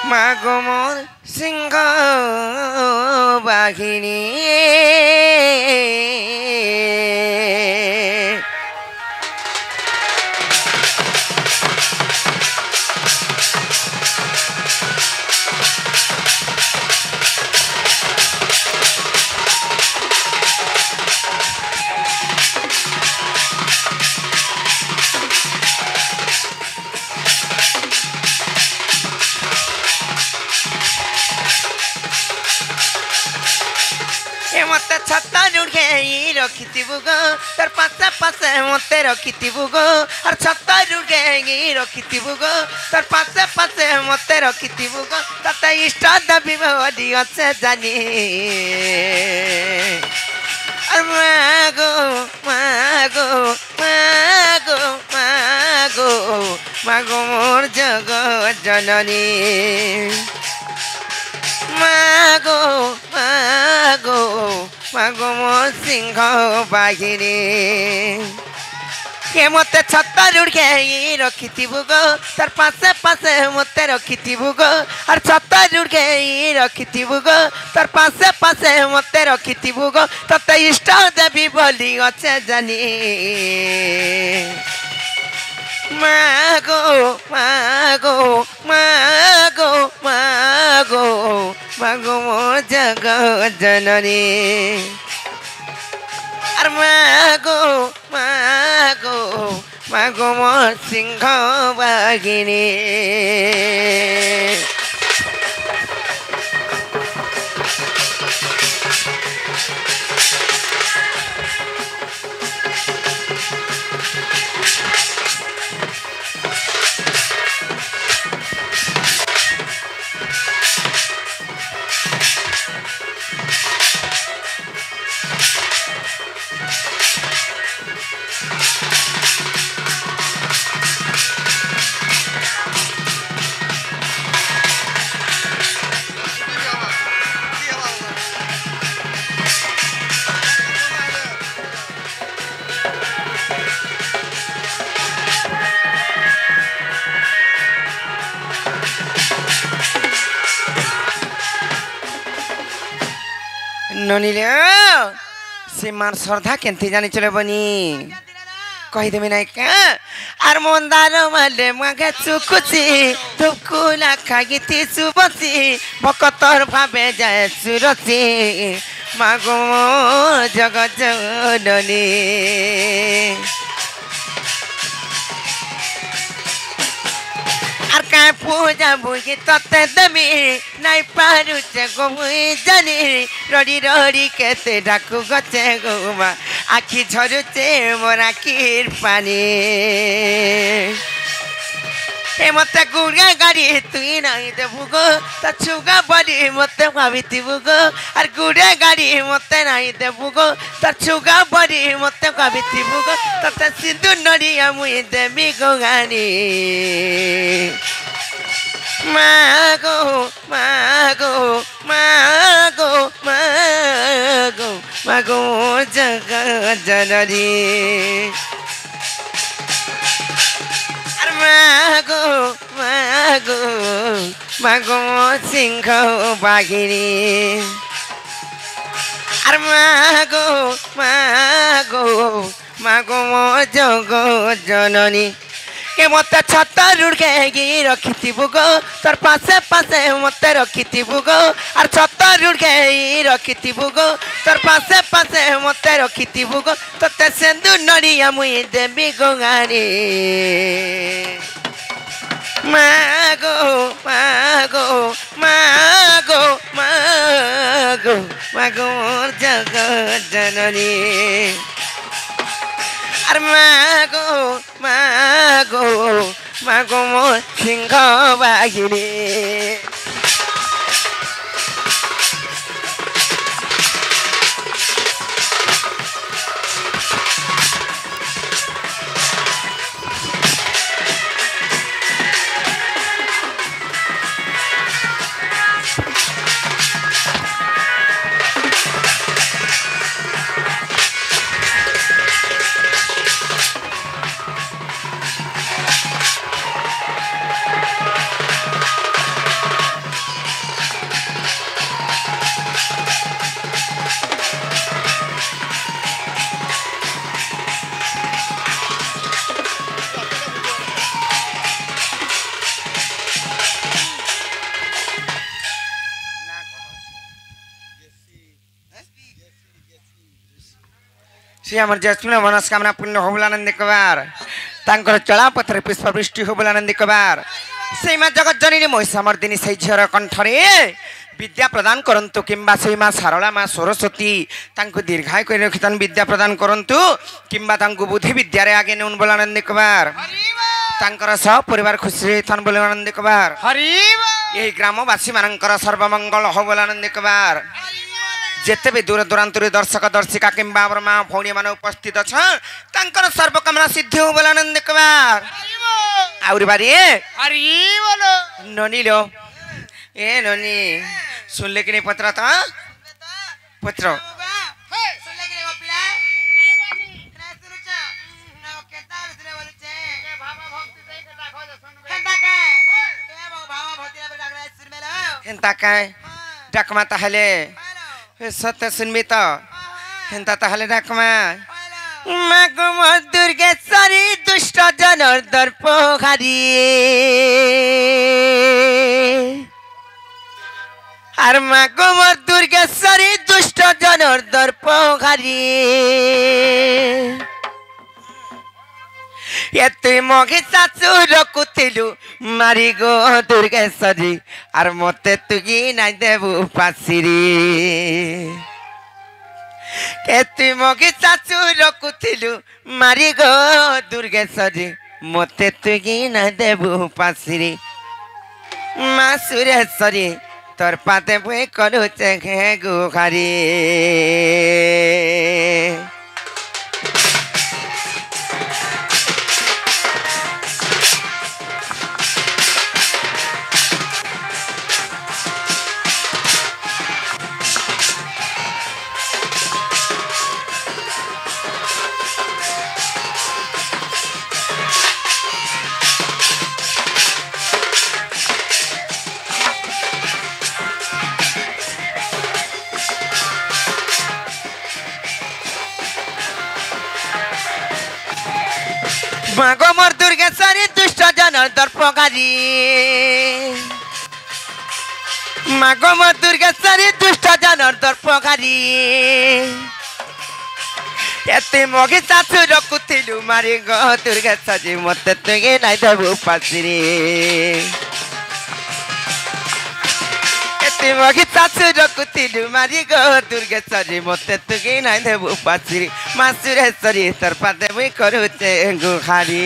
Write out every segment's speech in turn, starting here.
মাগো মোর সিংহ বাহিনী मत छत्ता जुड़े रखिथु गो तार पासे पासे मत रखिथु गो और छत्ता जुड़े रखिथु गो तार पासे पासे मत रखिथु गो तते इष्ट देवी बड़ी अच्छे जानी और मागो मागो मागो मागो मागो मोर जगत जननी मागो मागो मागो मोर सिंह बाहिनी के मत छत्ता जुड़े रखिथु गो तार पासे पासे मत रखिथु गो और छत्ता जुड़े रखिथु गो तार पासे पासे मत रखिथु गो तते इष्ट देवी बोली अच्छे जानी मागो मागो मागो मागो मागो मोर जगत जननी और मागो मागो मागो मोर सिंह बाहिनी ननीले से मार श्रद्धा केंती जानी चले बनी कहीदेवी नाई क्या आर मंदार माले मागे चुकुची तुकुला खागिती सुबसी भकतर भावे जाए सुरसी मागो जगत जननी आर का पूजा बुझी तते देवी नाई पारुचे गो जानी रड़ी रड़ी केते डाकू गचे गोमा आखि झरुचे मोर आखिर पानी ए मते गुड़ा गाड़ी तुई नहीं देबु गो त छुगा बड़ी मते भाबिथिबु गो आर गुड़ा गाड़ी मते नहीं देबु गो त छुगा बड़ी मते भाबिथिबु गो तते सिंदूर नड़िया मुई देबी गो गानी मागो मागो मागो मागो मागो जगत जननी मागो मागो मागो सिंह बाहिनी और मागो मागो मागो जगत जननी के मत छत्ता जुड़े रखिथु गो तार पासे पासे मत रखिथु गो और छत्ता जुड़े रखिथु गो तार पासे पासे मत रखिथु गो तते सिंदूर नड़िया मुई देवी गोगानी मागो मागो मागो मागो मागो मोर जगत जननी और मागो मागो मागो मोर सिंह बाहिनी से आम जस्मिन मनस्कामना पूर्ण हो बोला नंदी कबार तांकर चला पथरे पुष्पवृष्टि हो बोला नंदी कबार से माँ जगत जननी महिषामर्दिनी से झीर कंठरे विद्या प्रदान करंतु किंबा से माँ सारला माँ सरस्वती तांको दीर्घाय कर रखितन विद्या प्रदान करंतु किंबा तांको बुद्धि विद्या रे आगे नेउन बोला नंदी कबार तांकर सब परिवार खुशी थन बोला नंदी कबार यही ग्रामवासी मानकर सर्वमंगल हो बोला नंदी कबार जेते भी दूर दूरांत दर्शक दर्शिका किंबा माँ भौणी मान उपस्थित अच्छा सर्वकामना सिद्धि हो बोला नंदी कबार आउरी बारी ननी लो ए ननी सुनले कि नहीं पत्र था पत्र हेंता काय डाकमा ताहले सत्य सुनबी तो हेंता ताहले डाकमा मागम दुर्गेश्वरी दुष्ट जनर दर्पहारी আর মাগমর দুর্গেশ্বরী দুষ্ট জনর দর্পহারি এতে মগে চাচুর কুতিলু মারি গো দুর্গেশ্বরী আর মতে তুই নাই দেবু পাশিরি এতে মগে চাচুর কুতিলু মারি গো দুর্গেশ্বরী মতে তুই নাই দেবু পাশিরি মা সুরেশ্বরী তোর পাতে বই করুছে ঘে গুহারি মাগমর দুর্গেশ্বরী দুষ্ট জনর দর্পহারি মাগমর দুর্গেশ্বরী দুষ্ট জনর দর্পহারি এতে মগে চাচু রকুতিলু মারি গো দুর্গেশ্বরী মতে তুই নাই দেবু পাশিরি এতে মগে চাচু রকুতিলু মারি গো দুর্গেশ্বরী মতে তুই নাই দেবু পাশিরি মা সুরেশ্বরী তোর পাতে বই করুছে গুহারি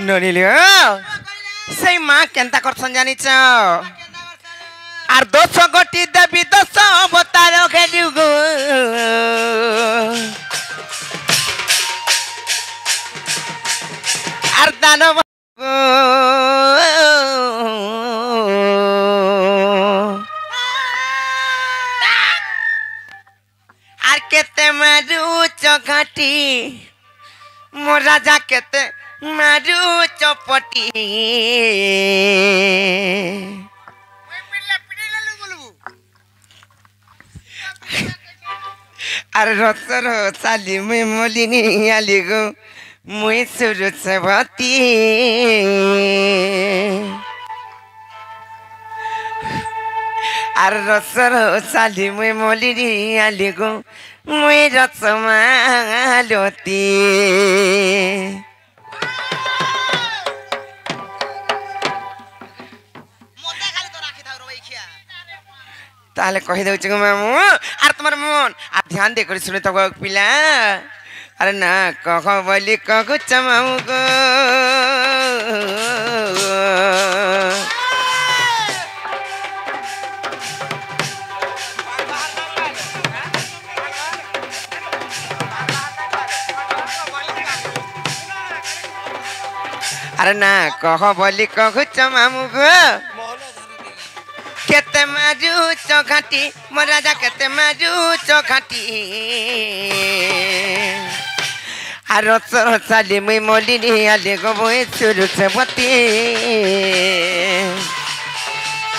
ননিলিও সেই মা কেনতা করছন জানিছ আর দোষ গটি দেবী দোষ অবতার খেলু গো আর দানব আর কেতে মারু চঘাটি মো রাজা কেতে মারু চপটি আর রসর চালি মুই মলিনি আলি গো মুই সুরুছে ভতি আর রসর চালি মুই মলিনি আলি গো মুই রসমালতি ताले कही दे मामू आर तुम्हार मन आ ध्यान दे कर सुने तो पिला अरे ना कह बोली कह मामू गो अरे ना कह बोली कहूच मामू गो केते मारू चौघाटी मोर राजा केते मारू चौघाटी आरो सर साली मुई मोलिनी आले गो मुई सुरु से बती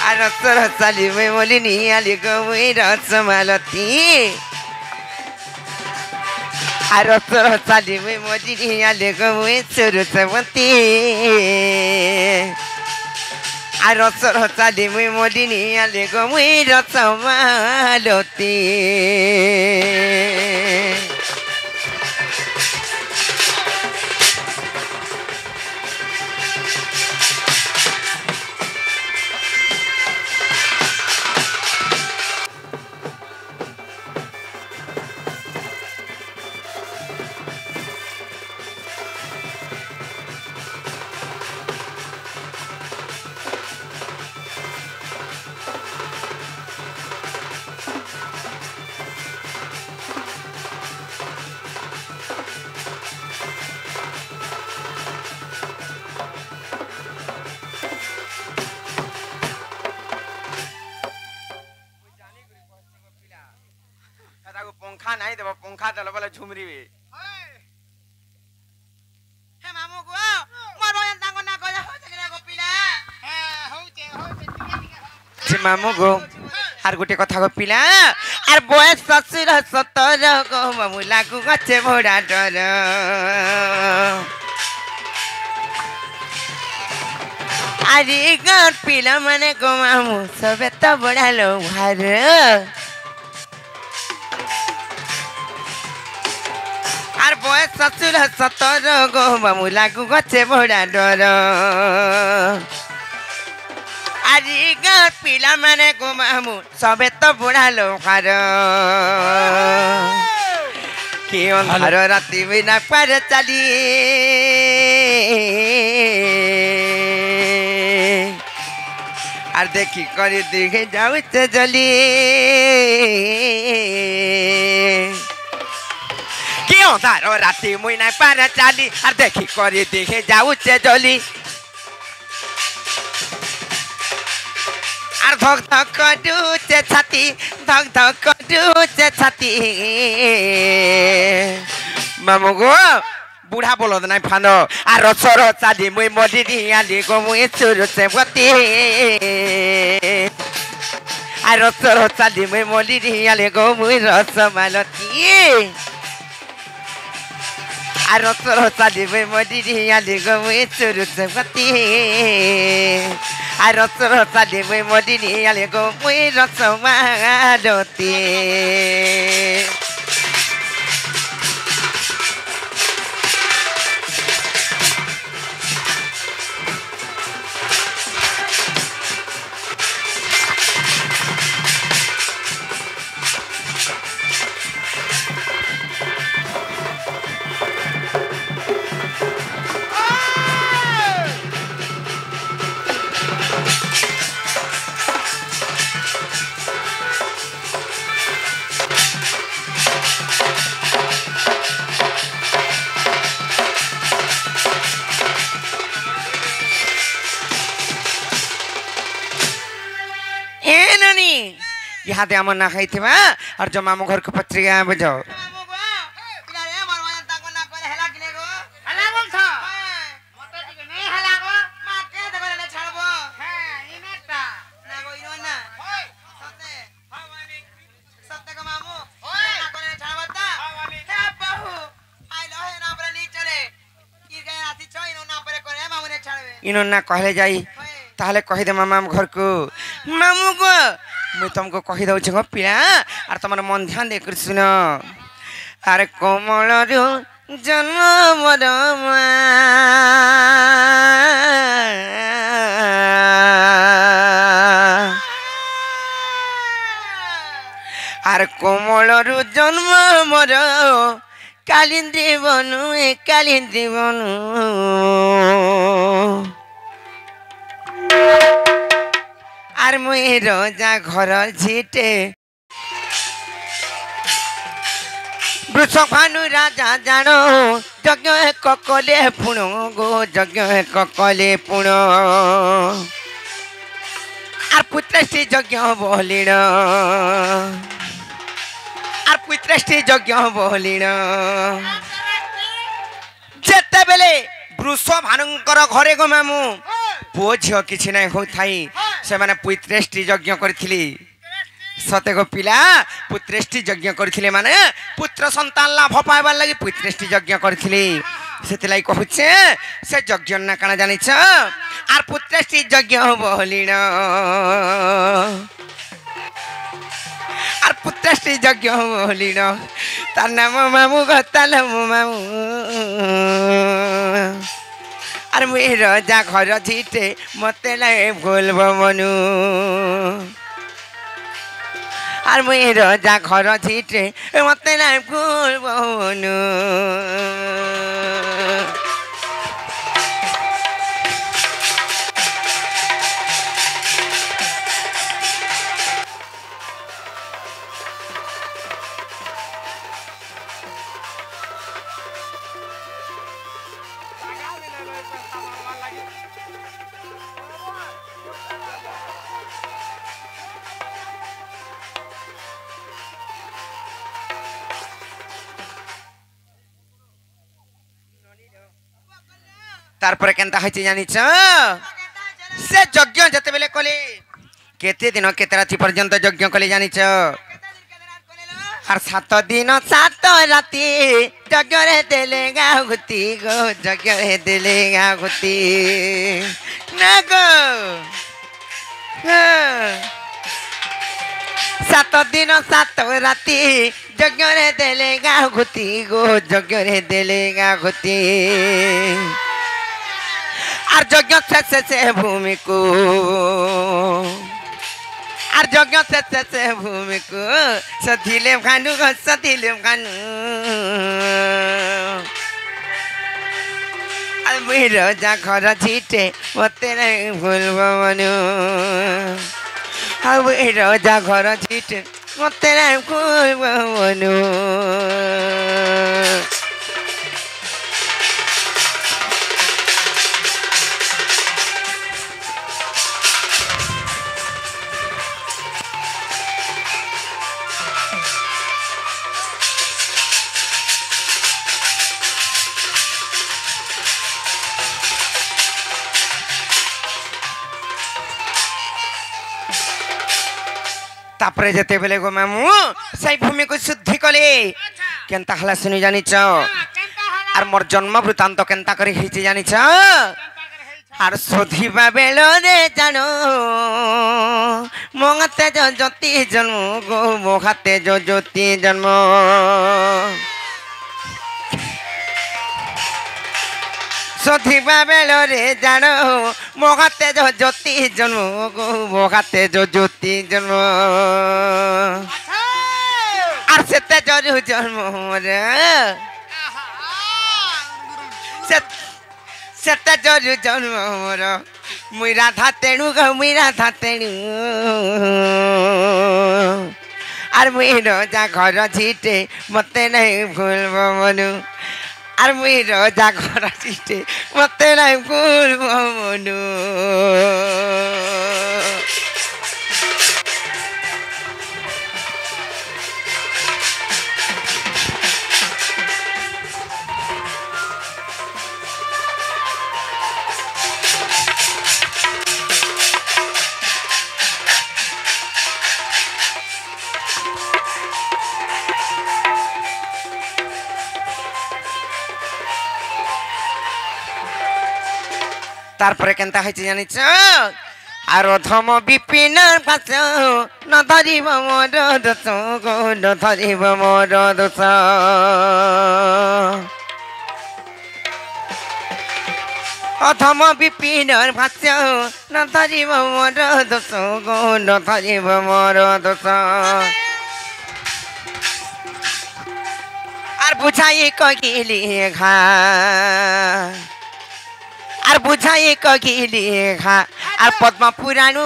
आरो सर साली मुई मोलिनी आले गो मुई रसमालती आरो सर साली मुई मोलिनी आले गो मुई सुरु से बती आरो सर साली मुई मोलिनी आले गो मुई रसमालती पंखा नहीं देव पंखा दल बोले झुमरी हे मामू को मोर बयन ताको ना कजा हो जगरा को पिला होचे मामू को आर गुटे कथा को पिला आर बयस ससुर 17 को मामू लागू गचे भोडा डर आरी गान पिला माने को मामू सबे तो बड़ा लो भार आर बयस ससुर 17 गो मामू लागू गचे भोडा डर आजी गाँ पिला माने को मामू सबे तो बुढ़ा लोकार कि अंधार राति बिना पार चली आर देखी करी दिखे जाऊ जली अंधार राति मुई ना पार चाली आर देखी करी दिखे जाऊ जली आर धक धक करूचे छाती धक धक करूचे छाती मामू गो बुढ़ा बोलो नहीं फानो आर सर चाली मुई मडी आली गो मुई चुरु से बती आर सर चाली मुई मडी आली गो मुई रसमालती आर सर चाली मुई मडी आली गो मुई चुरु से बती आर सर चाली मुई मडी आली गो मुई रसमालती यहाँ आम ना खाई और जो मामू घर को पत्रिका बुझो इनो ना कहले जाई ताहले कहि दे मामा घर को मामू को मुई तुमको कहि दउ छ पिया आर तमर मन ध्यान दे कर सुनो अरे कोमल रु जन्म रमा आर कोमल रु जन्म मोर कालिंदी बनू कालिंदी बनू आर मुई रोजा घर झीटे वृष भानु राजा जानो যজ্ঞ এক কলে পুণ গো যজ্ঞ এক কলে পুণ আর পুত্রশ্রী যজ্ঞ বলিণ আর পুত্রশ্রী যজ্ঞ বলিণ যেତେବେଳେ ବୃଷ ଭାନୁଙ୍କର ଘରେ ଗো ମାମୁଁ ପୁଅ ଝିଅ କିଛି ନାହିଁ ହଉଥାଇ ସେମାନେ ପୁତ୍ରେଷ୍ଟି ଯଜ୍ଞ କରିଥିଲେ ସତେ ଗୋ ପିଲା ପୁତ୍ରେଷ୍ଟି ଯଜ୍ଞ କରିଥିଲେ ମାନେ ପୁତ୍ର ସନ୍ତାନ ଲାଭ ପାଇବାର ଲାଗି ପୁତ୍ରେଷ୍ଟି ଯଜ୍ଞ କରିଥିଲେ ସେଥିଲାଗି କହୁଛେ ସେ ଯଜ୍ଞ ନା କାଣା ଜାଣିଛ ଆର୍ ପୁତ୍ରେଷ୍ଟି ଯଜ୍ଞ ବଲିଣ আর পুত্রশ্রী যজ্ঞ বলিণ তার নাম মামু গতাল মামু আর মুই রজা ঘর ঝিটে মতে লাগে ভুলব মনু আর মুই রজা ঘর ঝিটে মতে লাগে ভুলব মনু तारपरे केंता हइछि जानिछ से यज्ञ जते बेले कले केते दिन केते राति पर्यंत यज्ञ कले जानिछ आर 7 दिन 7 राति यज्ञ रे देले गाहुति गो यज्ञ रे देले गाहुति ना गो 7 दिन 7 राति यज्ञ रे देले गाहुति गो यज्ञ रे देले गाहुति আর যজ্ঞ শেষে ভূমিকু আর যজ্ঞ শেষে ভূমিকু সধিলে খানু সধিলে খানু আর মুই রজা ঘর ঝিটে মতে নাই ভুলব মনু আর মুই রজা ঘর ঝিটে মতে নাই ভুলব মনু तापरे जेते बेले गो मामू सही भूमि को शुद्धि कले केनता हला सुनि जानिछ आर मोर जन्म वृत्तांत केनता करी हिची जानिछ आर सोधिबा बेलो रे जानो मोगते जो ज्योति जन्म गो मोहाते जो ज्योति जन्म सोधिबा बेलो रे जानो मोगाते जो ज्योति जन्म गो मोगाते जो ज्योति जन्म आर सेते जरु जन्म रे सेते जरु जन्म रे मुई राधा तेणु गो मुई राधा तेणु आर मुई रजा घर झिटे मते नहीं भूलब मनु আর মুই রজা ঘর ঝিটে মতে নাই ভুলব মনু तारपरे केनता हइछि जानिछ आर अधम विपिन पास न धरिब मोर दोष गो न धरिब मोर दोष अधम विपिन पास न धरिब मोर दोष गो न धरिब मोर दोष आर बुझाई कगिली घा আর বুঝাই কগিলি ঘা আর পদ্ম পুরাণু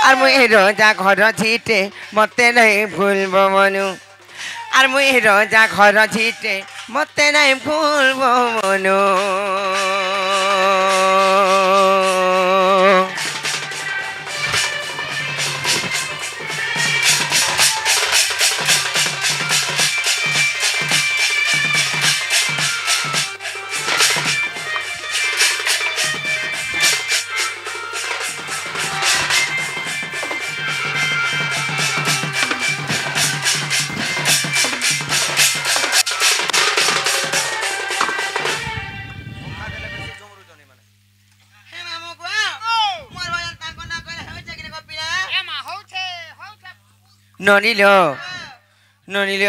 আর মুই রজা ঘর ঝিটে মতে নাই ভুলব মনু আর মুই রজা ঘর ঝিটে মতে নাই ভুলব মনো ननिल ननिल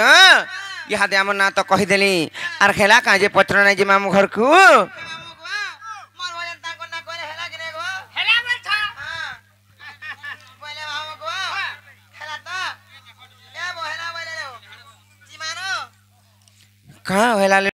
इहादे आम ना तो कहीदेली आर खेला काजे पत्र ना जे मामू घर को कहाँ हेला